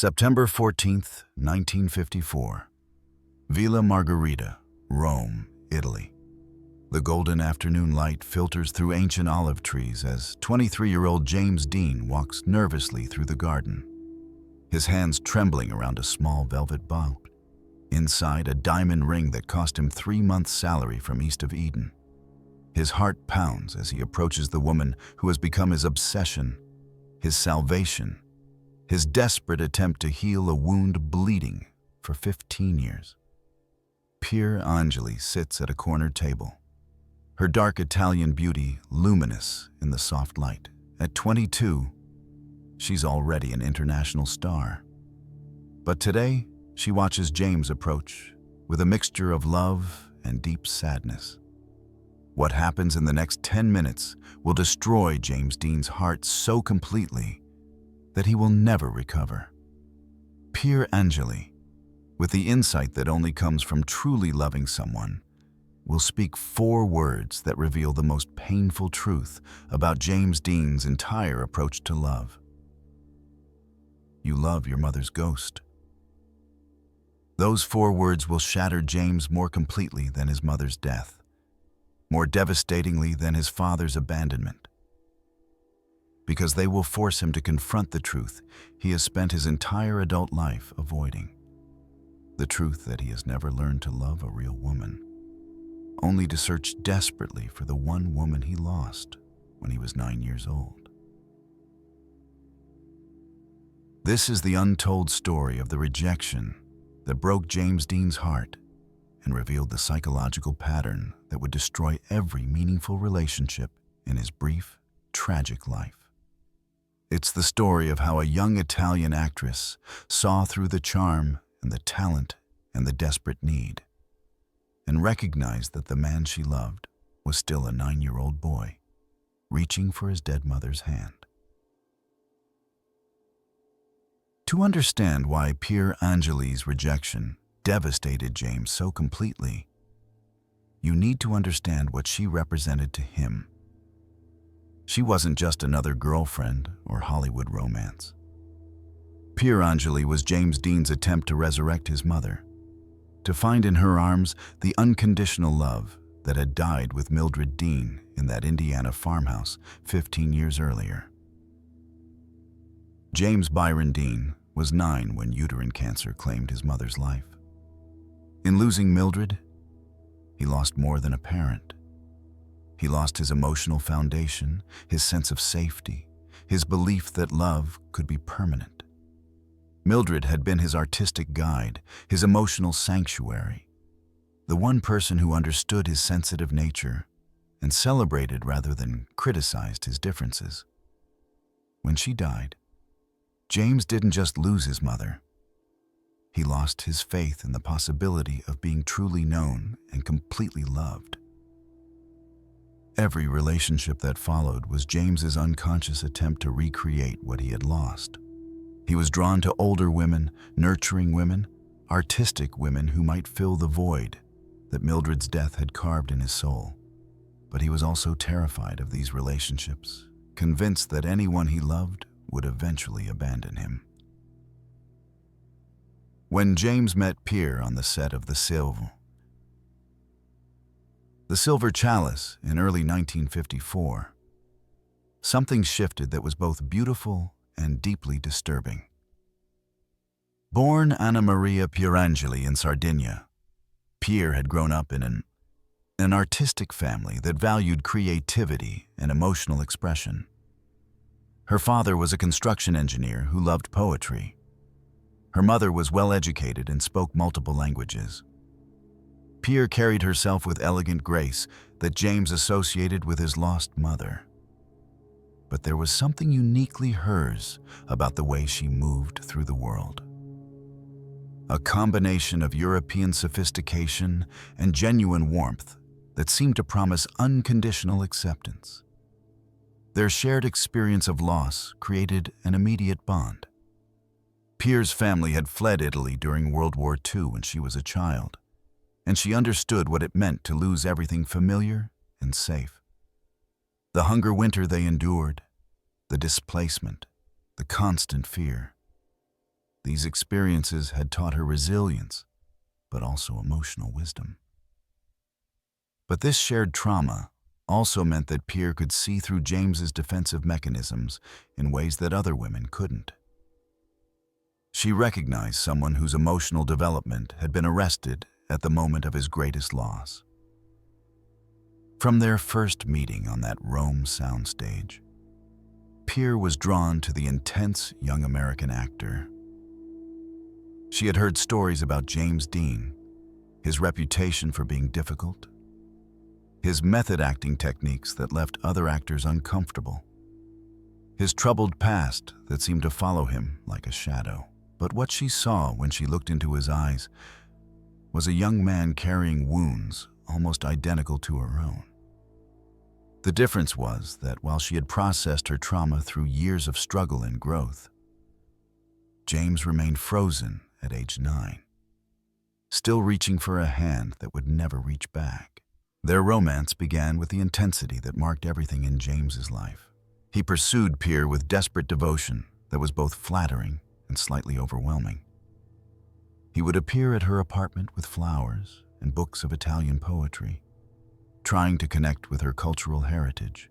September 14th, 1954. Villa Margherita, Rome, Italy. The golden afternoon light filters through ancient olive trees as 23-year-old James Dean walks nervously through the garden, his hands trembling around a small velvet box. Inside, a diamond ring that cost him 3 months' salary from east of Eden. His heart pounds as he approaches the woman who has become his obsession, his salvation, his desperate attempt to heal a wound bleeding for 15 years. Pier Angeli sits at a corner table, her dark Italian beauty luminous in the soft light. At 22, she's already an international star. But today, she watches James approach with a mixture of love and deep sadness. What happens in the next 10 minutes will destroy James Dean's heart so completely that he will never recover. Pier Angeli, with the insight that only comes from truly loving someone, will speak 4 words that reveal the most painful truth about James Dean's entire approach to love. You love your mother's ghost. Those 4 words will shatter James more completely than his mother's death, more devastatingly than his father's abandonment, because they will force him to confront the truth he has spent his entire adult life avoiding. The truth that he has never learned to love a real woman, only to search desperately for the one woman he lost when he was 9 years old. This is the untold story of the rejection that broke James Dean's heart and revealed the psychological pattern that would destroy every meaningful relationship in his brief, tragic life. It's the story of how a young Italian actress saw through the charm and the talent and the desperate need, and recognized that the man she loved was still a 9-year-old boy, reaching for his dead mother's hand. To understand why Pier Angeli's rejection devastated James so completely, you need to understand what she represented to him. She wasn't just another girlfriend or Hollywood romance. Pier Angeli was James Dean's attempt to resurrect his mother, to find in her arms the unconditional love that had died with Mildred Dean in that Indiana farmhouse 15 years earlier. James Byron Dean was 9 when uterine cancer claimed his mother's life. In losing Mildred, he lost more than a parent. He lost his emotional foundation, his sense of safety, his belief that love could be permanent. Mildred had been his artistic guide, his emotional sanctuary, the one person who understood his sensitive nature and celebrated rather than criticized his differences. When she died, James didn't just lose his mother. He lost his faith in the possibility of being truly known and completely loved. Every relationship that followed was James's unconscious attempt to recreate what he had lost. He was drawn to older women, nurturing women, artistic women who might fill the void that Mildred's death had carved in his soul. But he was also terrified of these relationships, convinced that anyone he loved would eventually abandon him. When James met Pier on the set of The Silver Chalice in early 1954, something shifted that was both beautiful and deeply disturbing. Born Anna Maria Pier Angeli in Sardinia, Pier had grown up in an artistic family that valued creativity and emotional expression. Her father was a construction engineer who loved poetry. Her mother was well-educated and spoke multiple languages. Pier carried herself with elegant grace that James associated with his lost mother. But there was something uniquely hers about the way she moved through the world. A combination of European sophistication and genuine warmth that seemed to promise unconditional acceptance. Their shared experience of loss created an immediate bond. Pier's family had fled Italy during World War II when she was a child, and she understood what it meant to lose everything familiar and safe. The hunger winter they endured, the displacement, the constant fear. These experiences had taught her resilience, but also emotional wisdom. But this shared trauma also meant that Pier could see through James's defensive mechanisms in ways that other women couldn't. She recognized someone whose emotional development had been arrested at the moment of his greatest loss. From their first meeting on that Rome soundstage, Pier was drawn to the intense young American actor. She had heard stories about James Dean, his reputation for being difficult, his method acting techniques that left other actors uncomfortable, his troubled past that seemed to follow him like a shadow. But what she saw when she looked into his eyes was a young man carrying wounds almost identical to her own. The difference was that while she had processed her trauma through years of struggle and growth, James remained frozen at age 9, still reaching for a hand that would never reach back. Their romance began with the intensity that marked everything in James's life. He pursued Pier with desperate devotion that was both flattering and slightly overwhelming. He would appear at her apartment with flowers and books of Italian poetry, trying to connect with her cultural heritage.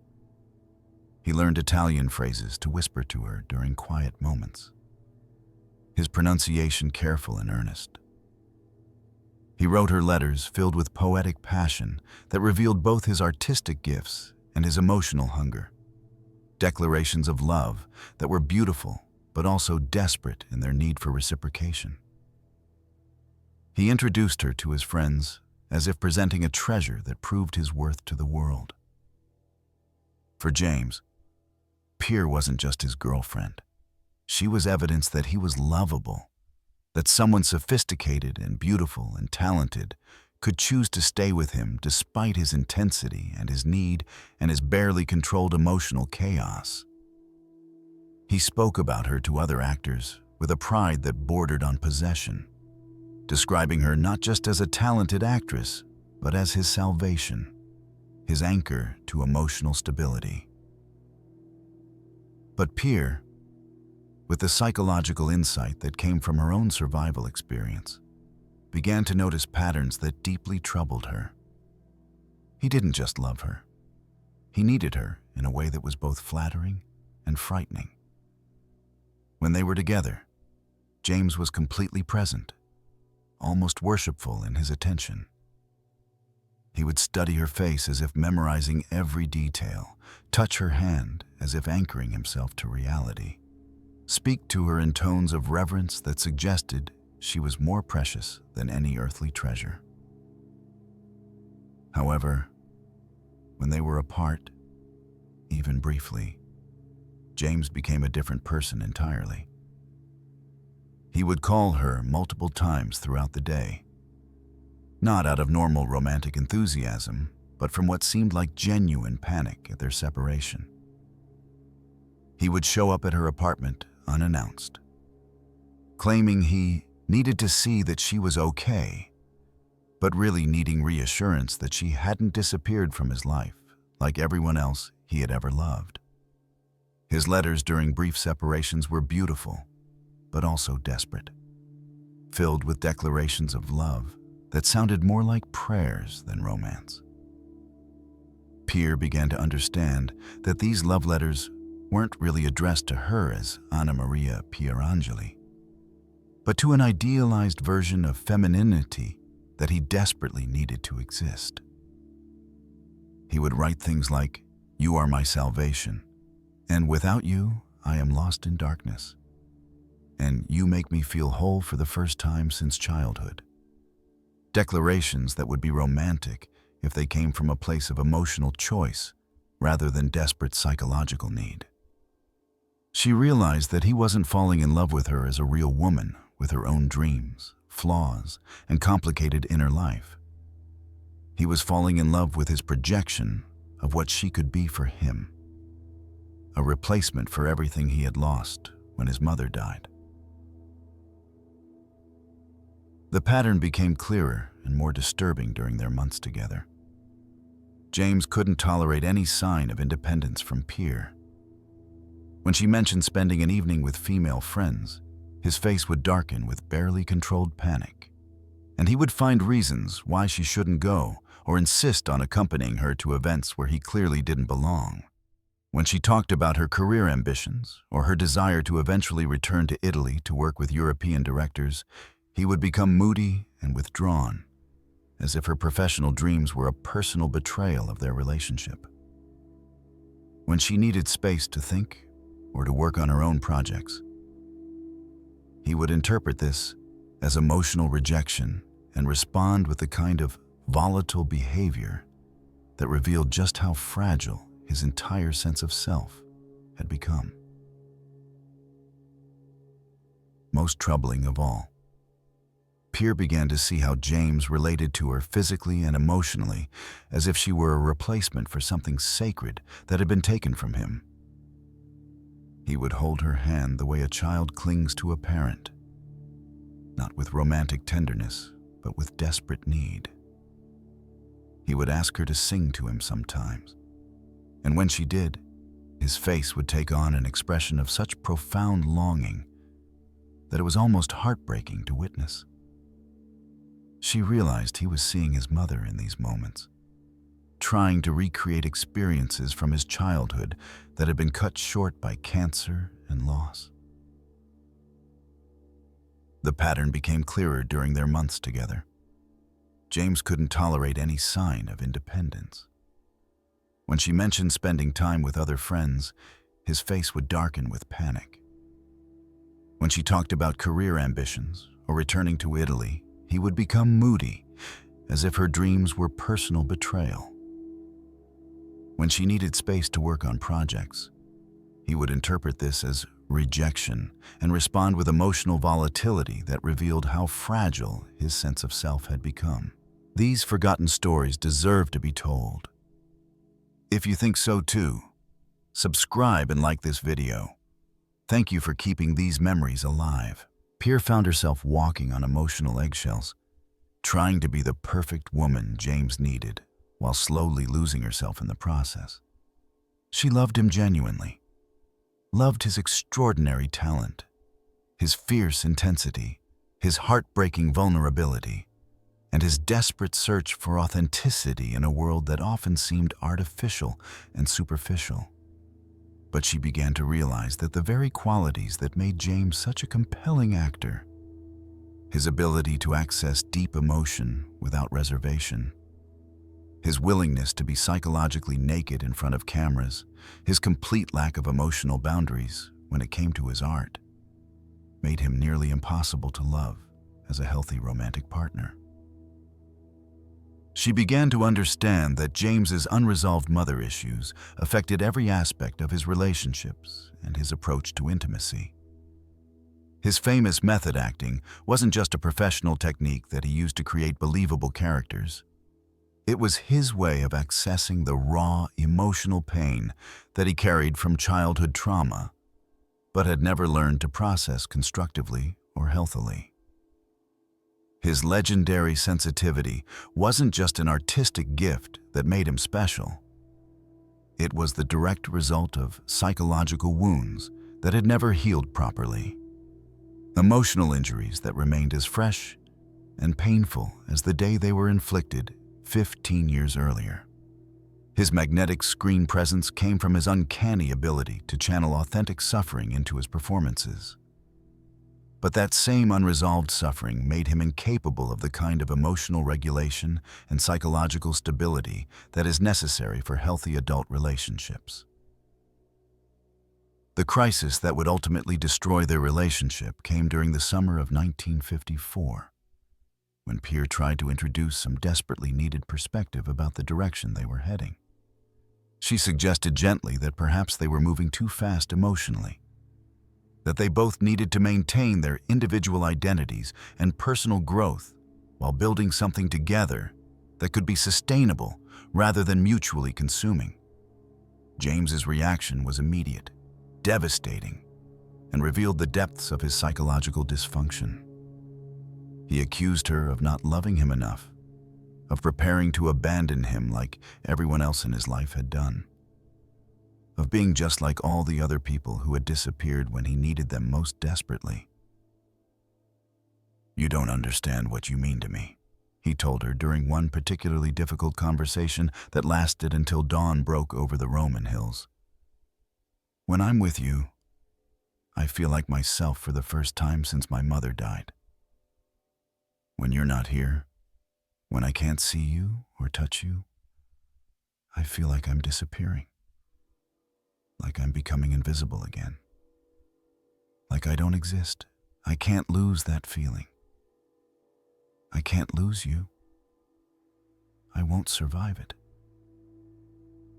He learned Italian phrases to whisper to her during quiet moments, his pronunciation careful and earnest. He wrote her letters filled with poetic passion that revealed both his artistic gifts and his emotional hunger, declarations of love that were beautiful but also desperate in their need for reciprocation. He introduced her to his friends as if presenting a treasure that proved his worth to the world. For James, Pier wasn't just his girlfriend. She was evidence that he was lovable, that someone sophisticated and beautiful and talented could choose to stay with him despite his intensity and his need and his barely controlled emotional chaos. He spoke about her to other actors with a pride that bordered on possession, describing her not just as a talented actress, but as his salvation, his anchor to emotional stability. But Pier, with the psychological insight that came from her own survival experience, began to notice patterns that deeply troubled her. He didn't just love her. He needed her in a way that was both flattering and frightening. When they were together, James was completely present, almost worshipful in his attention. He would study her face as if memorizing every detail, touch her hand as if anchoring himself to reality, speak to her in tones of reverence that suggested she was more precious than any earthly treasure. However, when they were apart, even briefly, James became a different person entirely. He would call her multiple times throughout the day, not out of normal romantic enthusiasm, but from what seemed like genuine panic at their separation. He would show up at her apartment unannounced, claiming he needed to see that she was okay, but really needing reassurance that she hadn't disappeared from his life like everyone else he had ever loved. His letters during brief separations were beautiful, but also desperate, filled with declarations of love that sounded more like prayers than romance. Pier began to understand that these love letters weren't really addressed to her as Anna Maria Pier Angeli, but to an idealized version of femininity that he desperately needed to exist. He would write things like, "You are my salvation," and "Without you, I am lost in darkness," and "You make me feel whole for the first time since childhood." Declarations that would be romantic if they came from a place of emotional choice rather than desperate psychological need. She realized that he wasn't falling in love with her as a real woman with her own dreams, flaws, and complicated inner life. He was falling in love with his projection of what she could be for him, a replacement for everything he had lost when his mother died. The pattern became clearer and more disturbing during their months together. James couldn't tolerate any sign of independence from Pier. When she mentioned spending an evening with female friends, His face would darken with barely controlled panic, and he would find reasons why she shouldn't go or insist on accompanying her to events where he clearly didn't belong. When she talked about her career ambitions or her desire to eventually return to Italy to work with European directors, he would become moody and withdrawn, as if her professional dreams were a personal betrayal of their relationship. When she needed space to think or to work on her own projects, he would interpret this as emotional rejection and respond with the kind of volatile behavior that revealed just how fragile his entire sense of self had become. Most troubling of all, Pier began to see how James related to her physically and emotionally as if she were a replacement for something sacred that had been taken from him. He would hold her hand the way a child clings to a parent, not with romantic tenderness, but with desperate need. He would ask her to sing to him sometimes, and when she did, his face would take on an expression of such profound longing that it was almost heartbreaking to witness. She realized he was seeing his mother in these moments, trying to recreate experiences from his childhood that had been cut short by cancer and loss. The pattern became clearer during their months together. James couldn't tolerate any sign of independence. When she mentioned spending time with other friends, his face would darken with panic. When she talked about career ambitions or returning to Italy, he would become moody, as if her dreams were personal betrayal. When she needed space to work on projects, he would interpret this as rejection and respond with emotional volatility that revealed how fragile his sense of self had become. These forgotten stories deserve to be told. If you think so too, subscribe and like this video. Thank you for keeping these memories alive. Pier found herself walking on emotional eggshells, trying to be the perfect woman James needed, while slowly losing herself in the process. She loved him genuinely, loved his extraordinary talent, his fierce intensity, his heartbreaking vulnerability, and his desperate search for authenticity in a world that often seemed artificial and superficial. But she began to realize that the very qualities that made James such a compelling actor, his ability to access deep emotion without reservation, his willingness to be psychologically naked in front of cameras, his complete lack of emotional boundaries when it came to his art, made him nearly impossible to love as a healthy romantic partner. She began to understand that James's unresolved mother issues affected every aspect of his relationships and his approach to intimacy. His famous method acting wasn't just a professional technique that he used to create believable characters. It was his way of accessing the raw, emotional pain that he carried from childhood trauma, but had never learned to process constructively or healthily. His legendary sensitivity wasn't just an artistic gift that made him special. It was the direct result of psychological wounds that had never healed properly, emotional injuries that remained as fresh and painful as the day they were inflicted 15 years earlier. His magnetic screen presence came from his uncanny ability to channel authentic suffering into his performances. But that same unresolved suffering made him incapable of the kind of emotional regulation and psychological stability that is necessary for healthy adult relationships. The crisis that would ultimately destroy their relationship came during the summer of 1954, when Pier tried to introduce some desperately needed perspective about the direction they were heading. She suggested gently that perhaps they were moving too fast emotionally, that they both needed to maintain their individual identities and personal growth while building something together that could be sustainable rather than mutually consuming. James's reaction was immediate, devastating, and revealed the depths of his psychological dysfunction. He accused her of not loving him enough, of preparing to abandon him like everyone else in his life had done, of being just like all the other people who had disappeared when he needed them most desperately. "You don't understand what you mean to me," he told her during one particularly difficult conversation that lasted until dawn broke over the Roman hills. "When I'm with you, I feel like myself for the first time since my mother died. When you're not here, when I can't see you or touch you, I feel like I'm disappearing. Like I'm becoming invisible again. Like I don't exist. I can't lose that feeling. I can't lose you. I won't survive it."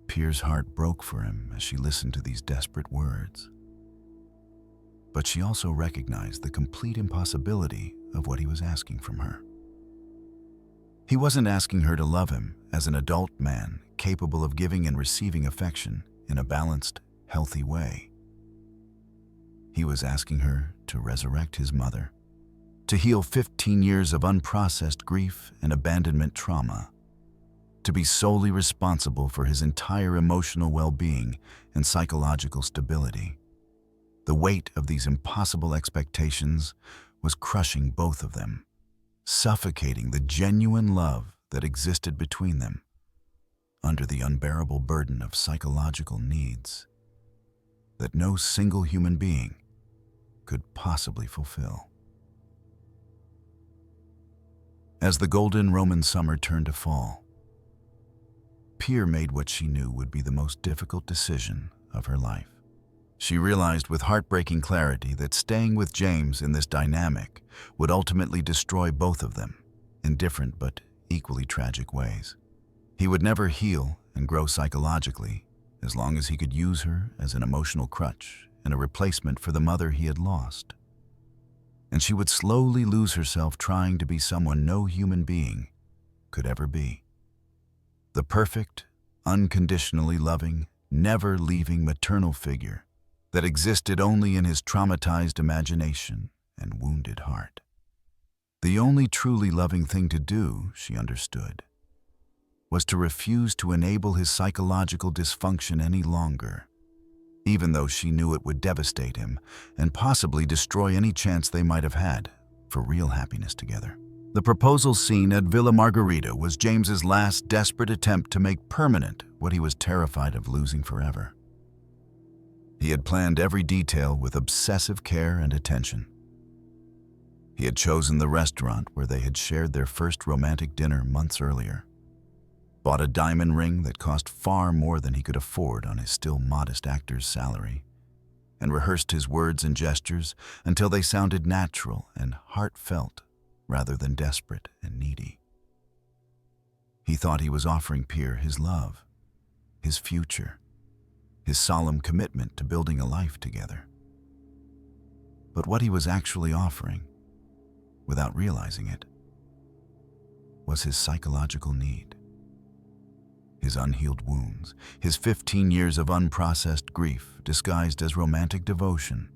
Pier's heart broke for him as she listened to these desperate words. But she also recognized the complete impossibility of what he was asking from her. He wasn't asking her to love him as an adult man capable of giving and receiving affection in a balanced, healthy way. He was asking her to resurrect his mother, to heal 15 years of unprocessed grief and abandonment trauma, to be solely responsible for his entire emotional well-being and psychological stability. The weight of these impossible expectations was crushing both of them, suffocating the genuine love that existed between them under the unbearable burden of psychological needs that no single human being could possibly fulfill. As the golden Roman summer turned to fall, Pier made what she knew would be the most difficult decision of her life. She realized with heartbreaking clarity that staying with James in this dynamic would ultimately destroy both of them in different but equally tragic ways. He would never heal and grow psychologically as long as he could use her as an emotional crutch and a replacement for the mother he had lost. And she would slowly lose herself trying to be someone no human being could ever be. The perfect, unconditionally loving, never-leaving maternal figure that existed only in his traumatized imagination and wounded heart. The only truly loving thing to do, she understood, was to refuse to enable his psychological dysfunction any longer, even though she knew it would devastate him and possibly destroy any chance they might have had for real happiness together. The proposal scene at Villa Margherita was James's last desperate attempt to make permanent what he was terrified of losing forever. He had planned every detail with obsessive care and attention. He had chosen the restaurant where they had shared their first romantic dinner months earlier, bought a diamond ring that cost far more than he could afford on his still modest actor's salary, and rehearsed his words and gestures until they sounded natural and heartfelt rather than desperate and needy. He thought he was offering Pier his love, his future, his solemn commitment to building a life together. But what he was actually offering, without realizing it, was his psychological need. His unhealed wounds, his 15 years of unprocessed grief disguised as romantic devotion.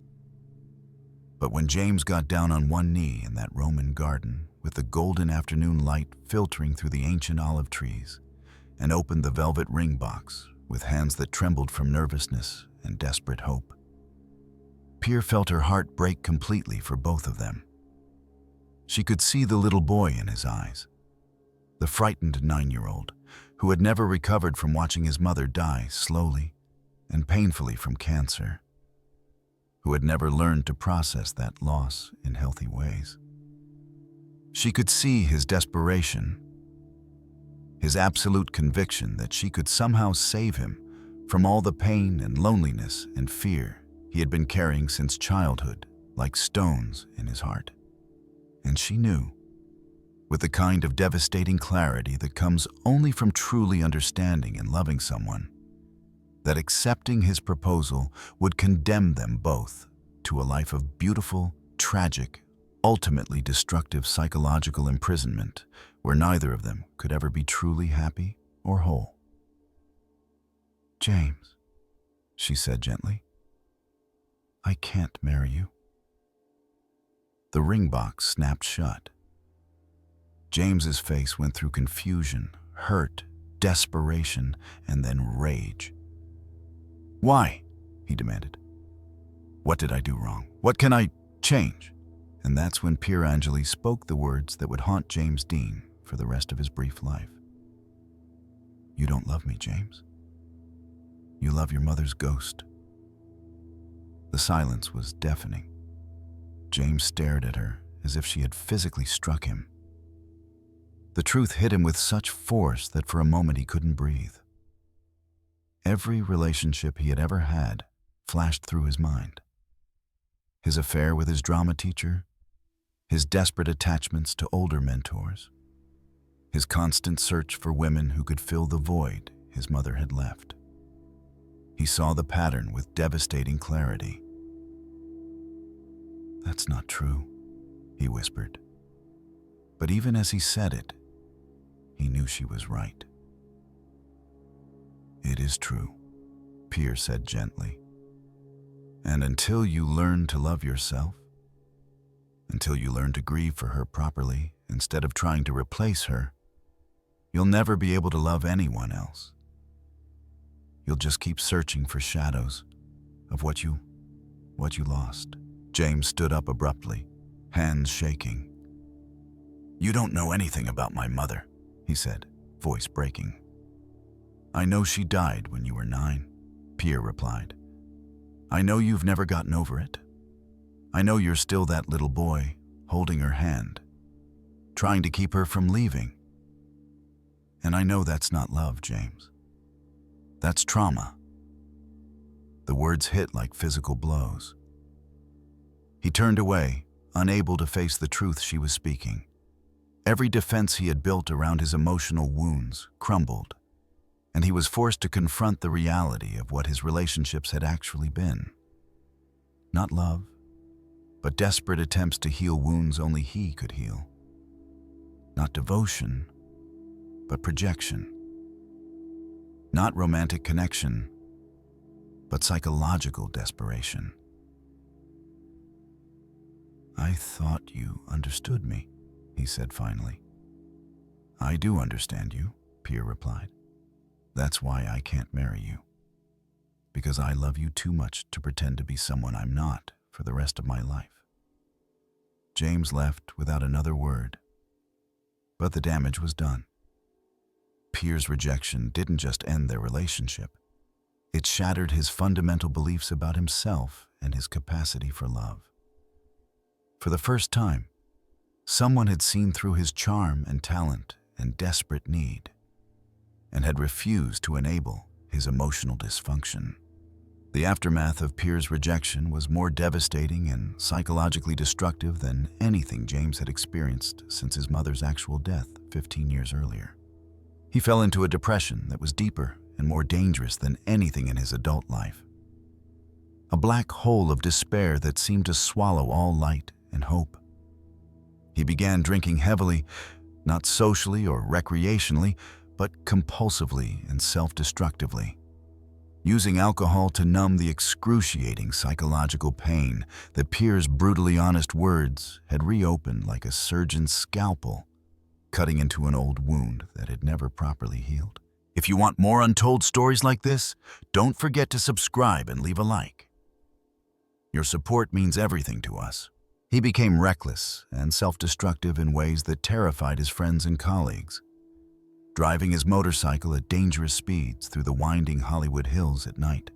But when James got down on one knee in that Roman garden with the golden afternoon light filtering through the ancient olive trees and opened the velvet ring box with hands that trembled from nervousness and desperate hope, Pier felt her heart break completely for both of them. She could see the little boy in his eyes, the frightened 9-year-old who had never recovered from watching his mother die slowly and painfully from cancer, who had never learned to process that loss in healthy ways. She could see his desperation, his absolute conviction that she could somehow save him from all the pain and loneliness and fear he had been carrying since childhood like stones in his heart. And she knew, with the kind of devastating clarity that comes only from truly understanding and loving someone, that accepting his proposal would condemn them both to a life of beautiful, tragic, ultimately destructive psychological imprisonment where neither of them could ever be truly happy or whole. "James," she said gently, "I can't marry you." The ring box snapped shut. James's face went through confusion, hurt, desperation, and then rage. "Why?" he demanded. "What did I do wrong? What can I change? And that's when Pier Angeli spoke the words that would haunt James Dean for the rest of his brief life. "You don't love me, James. You love your mother's ghost." The silence was deafening. James stared at her as if she had physically struck him. The truth hit him with such force that for a moment he couldn't breathe. Every relationship he had ever had flashed through his mind. His affair with his drama teacher, his desperate attachments to older mentors, his constant search for women who could fill the void his mother had left. He saw the pattern with devastating clarity. "That's not true," he whispered. But even as he said it, he knew she was right. "It is true," Pier said gently. "And until you learn to love yourself, until you learn to grieve for her properly instead of trying to replace her, you'll never be able to love anyone else. You'll just keep searching for shadows of what you lost." James stood up abruptly, hands shaking. "You don't know anything about my mother," he said, voice breaking. "I know she died when you were 9, Pier replied. "I know you've never gotten over it. I know you're still that little boy, holding her hand, trying to keep her from leaving. And I know that's not love, James. That's trauma." The words hit like physical blows. He turned away, unable to face the truth she was speaking. Every defense he had built around his emotional wounds crumbled, and he was forced to confront the reality of what his relationships had actually been. Not love, but desperate attempts to heal wounds only he could heal. Not devotion, but projection. Not romantic connection, but psychological desperation. "I thought you understood me," he said finally. "I do understand you," Pier replied. "That's why I can't marry you. Because I love you too much to pretend to be someone I'm not for the rest of my life." James left without another word. But the damage was done. Pier's rejection didn't just end their relationship. It shattered his fundamental beliefs about himself and his capacity for love. For the first time, someone had seen through his charm and talent and desperate need, and had refused to enable his emotional dysfunction. The aftermath of Pier's rejection was more devastating and psychologically destructive than anything James had experienced since his mother's actual death 15 years earlier. He fell into a depression that was deeper and more dangerous than anything in his adult life. A black hole of despair that seemed to swallow all light and hope. He began drinking heavily, not socially or recreationally, but compulsively and self-destructively, using alcohol to numb the excruciating psychological pain that Pier's brutally honest words had reopened like a surgeon's scalpel, cutting into an old wound that had never properly healed. If you want more untold stories like this, don't forget to subscribe and leave a like. Your support means everything to us. He became reckless and self-destructive in ways that terrified his friends and colleagues, driving his motorcycle at dangerous speeds through the winding Hollywood hills at night,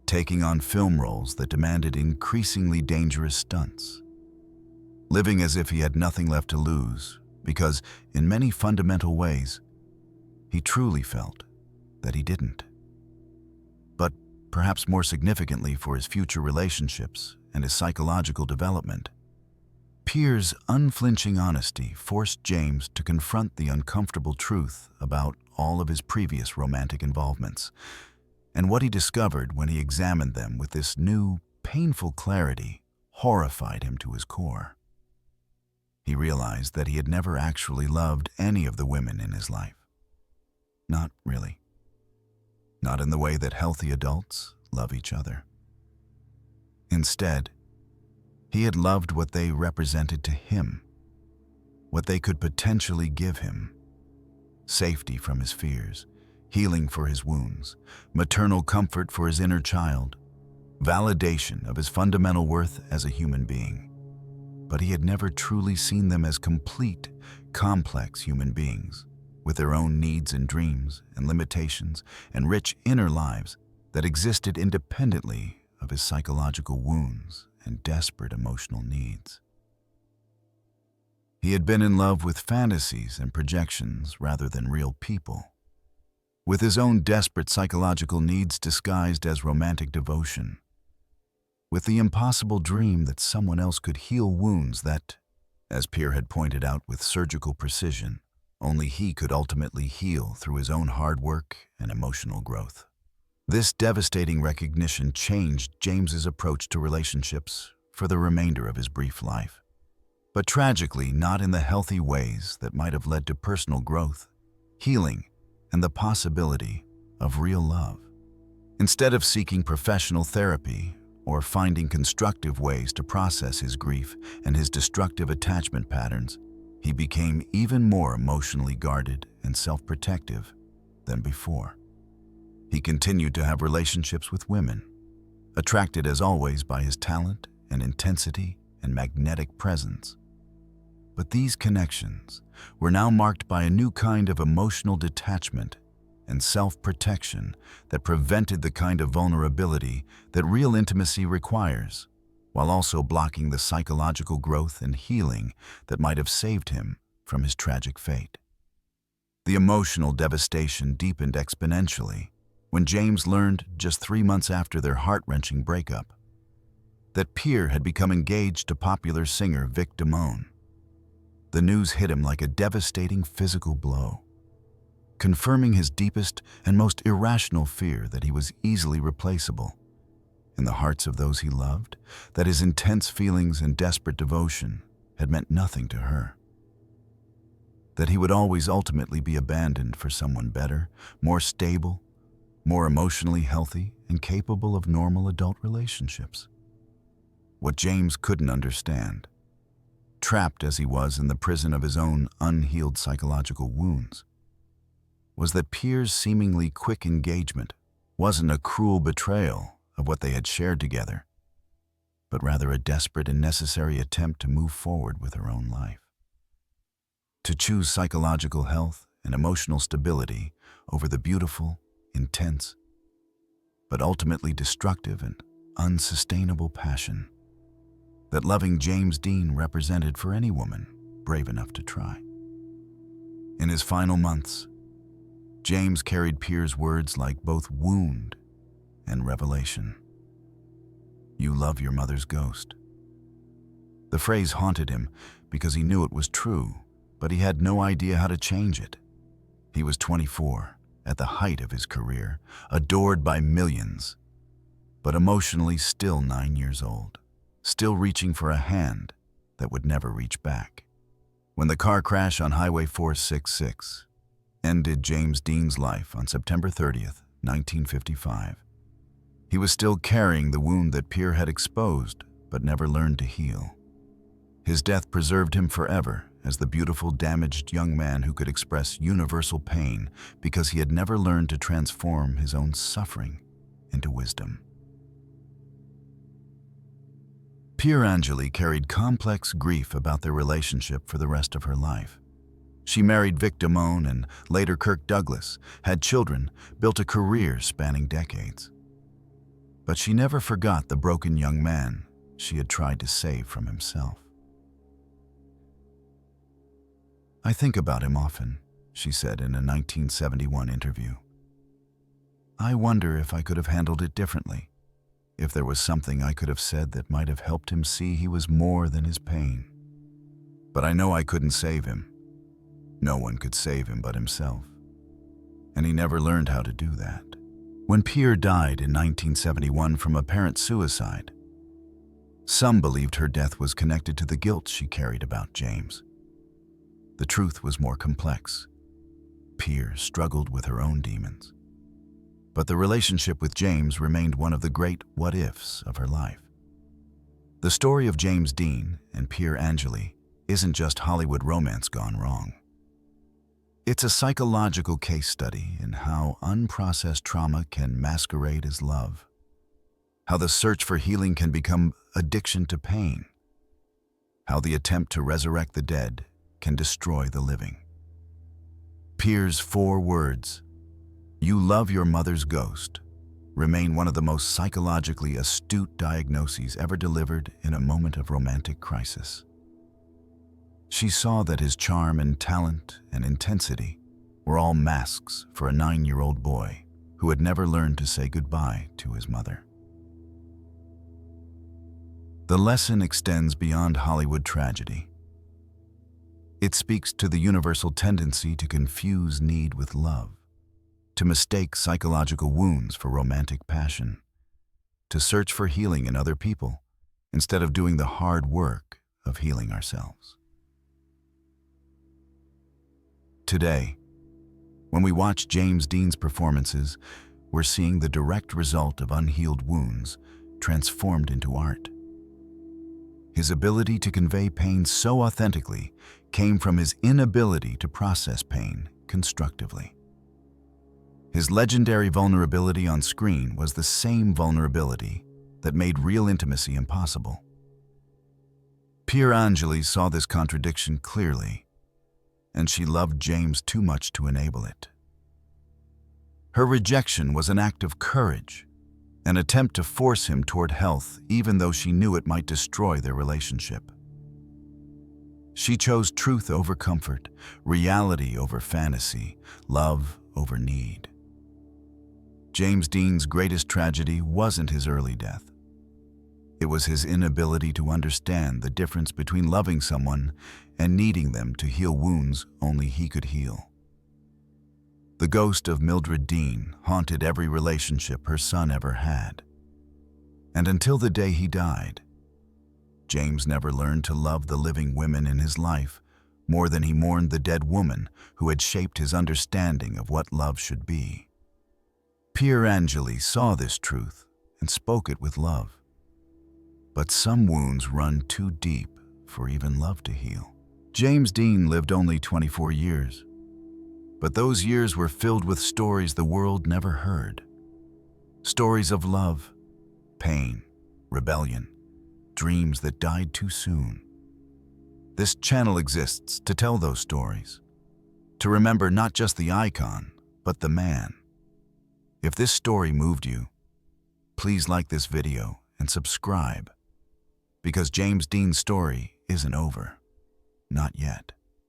taking on film roles that demanded increasingly dangerous stunts, living as if he had nothing left to lose because, in many fundamental ways, he truly felt that he didn't. But perhaps more significantly for his future relationships and his psychological development, Pier's unflinching honesty forced James to confront the uncomfortable truth about all of his previous romantic involvements, and what he discovered when he examined them with this new, painful clarity horrified him to his core. He realized that he had never actually loved any of the women in his life. Not really. Not in the way that healthy adults love each other. Instead, he had loved what they represented to him, what they could potentially give him: safety from his fears, healing for his wounds, maternal comfort for his inner child, validation of his fundamental worth as a human being. but he had never truly seen them as complete, complex human beings, with their own needs and dreams and limitations and rich inner lives that existed independently of his psychological wounds and desperate emotional needs. He had been in love with fantasies and projections rather than real people, with his own desperate psychological needs disguised as romantic devotion, with the impossible dream that someone else could heal wounds that, as Pier had pointed out with surgical precision, only he could ultimately heal through his own hard work and emotional growth. This devastating recognition changed James's approach to relationships for the remainder of his brief life, but tragically not in the healthy ways that might have led to personal growth, healing, and the possibility of real love. Instead of seeking professional therapy or finding constructive ways to process his grief and his destructive attachment patterns, he became even more emotionally guarded and self-protective than before. He continued to have relationships with women, attracted as always by his talent and intensity and magnetic presence. But these connections were now marked by a new kind of emotional detachment and self-protection that prevented the kind of vulnerability that real intimacy requires, while also blocking the psychological growth and healing that might have saved him from his tragic fate. The emotional devastation deepened exponentially when James learned, just 3 months after their heart-wrenching breakup, that Pier had become engaged to popular singer Vic Damone. The news hit him like a devastating physical blow, confirming his deepest and most irrational fear that he was easily replaceable in the hearts of those he loved, that his intense feelings and desperate devotion had meant nothing to her, that he would always ultimately be abandoned for someone better, more stable, more emotionally healthy, and capable of normal adult relationships. What James couldn't understand, trapped as he was in the prison of his own unhealed psychological wounds, was that Pier's seemingly quick engagement wasn't a cruel betrayal of what they had shared together, but rather a desperate and necessary attempt to move forward with her own life. To choose psychological health and emotional stability over the beautiful, intense, but ultimately destructive and unsustainable passion that loving James Dean represented for any woman brave enough to try. In his final months, James carried Pier's words like both wound and revelation. "You love your mother's ghost." The phrase haunted him because he knew it was true, but he had no idea how to change it. He was 24, at the height of his career, adored by millions, but emotionally still 9 years old, still reaching for a hand that would never reach back. When the car crash on Highway 466 ended James Dean's life on September 30th, 1955, he was still carrying the wound that Pier had exposed but never learned to heal. His death preserved him forever as the beautiful, damaged young man who could express universal pain because he had never learned to transform his own suffering into wisdom. Pier Angeli carried complex grief about their relationship for the rest of her life. She married Vic Damone and later Kirk Douglas, had children, built a career spanning decades. But she never forgot the broken young man she had tried to save from himself. "I think about him often," she said in a 1971 interview. "I wonder if I could have handled it differently, if there was something I could have said that might have helped him see he was more than his pain. But I know I couldn't save him. No one could save him but himself. And he never learned how to do that." When Pier died in 1971 from apparent suicide, some believed her death was connected to the guilt she carried about James. The truth was more complex. Pier struggled with her own demons. But the relationship with James remained one of the great what-ifs of her life. The story of James Dean and Pier Angeli isn't just Hollywood romance gone wrong. It's a psychological case study in how unprocessed trauma can masquerade as love, how the search for healing can become addiction to pain, how the attempt to resurrect the dead can destroy the living. Pier's 4 words, "You love your mother's ghost," remain one of the most psychologically astute diagnoses ever delivered in a moment of romantic crisis. She saw that his charm and talent and intensity were all masks for a 9-year-old boy who had never learned to say goodbye to his mother. The lesson extends beyond Hollywood tragedy. It speaks to the universal tendency to confuse need with love, to mistake psychological wounds for romantic passion, to search for healing in other people instead of doing the hard work of healing ourselves. Today, when we watch James Dean's performances, we're seeing the direct result of unhealed wounds transformed into art. His ability to convey pain so authentically came from his inability to process pain constructively. His legendary vulnerability on screen was the same vulnerability that made real intimacy impossible. Pier Angeli saw this contradiction clearly, and she loved James too much to enable it. Her rejection was an act of courage, an attempt to force him toward health even though she knew it might destroy their relationship. She chose truth over comfort, reality over fantasy, love over need. James Dean's greatest tragedy wasn't his early death. It was his inability to understand the difference between loving someone and needing them to heal wounds only he could heal. The ghost of Mildred Dean haunted every relationship her son ever had. And until the day he died, James never learned to love the living women in his life more than he mourned the dead woman who had shaped his understanding of what love should be. Pier Angeli saw this truth and spoke it with love. But some wounds run too deep for even love to heal. James Dean lived only 24 years, but those years were filled with stories the world never heard. Stories of love, pain, rebellion, dreams that died too soon. This channel exists to tell those stories, to remember not just the icon, but the man. If this story moved you, please like this video and subscribe, because James Dean's story isn't over. Not yet.